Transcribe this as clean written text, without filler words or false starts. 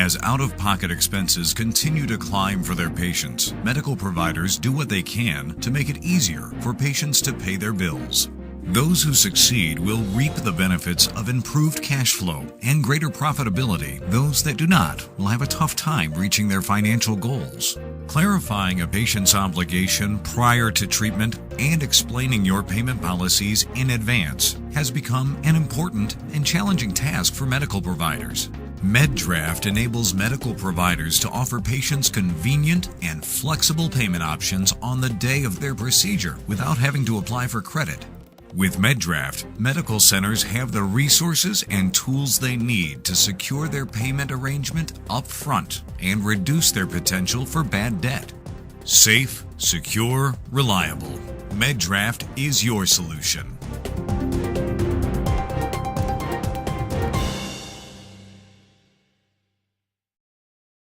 As out-of-pocket expenses continue to climb for their patients, medical providers do what they can to make it easier for patients to pay their bills. Those who succeed will reap the benefits of improved cash flow and greater profitability. Those that do not will have a tough time reaching their financial goals. Clarifying a patient's obligation prior to treatment and explaining your payment policies in advance has become an important and challenging task for medical providers. MedDraft enables medical providers to offer patients convenient and flexible payment options on the day of their procedure without having to apply for credit. With MedDraft, medical centers have the resources and tools they need to secure their payment arrangement up front and reduce their potential for bad debt. Safe, secure, reliable. MedDraft is your solution.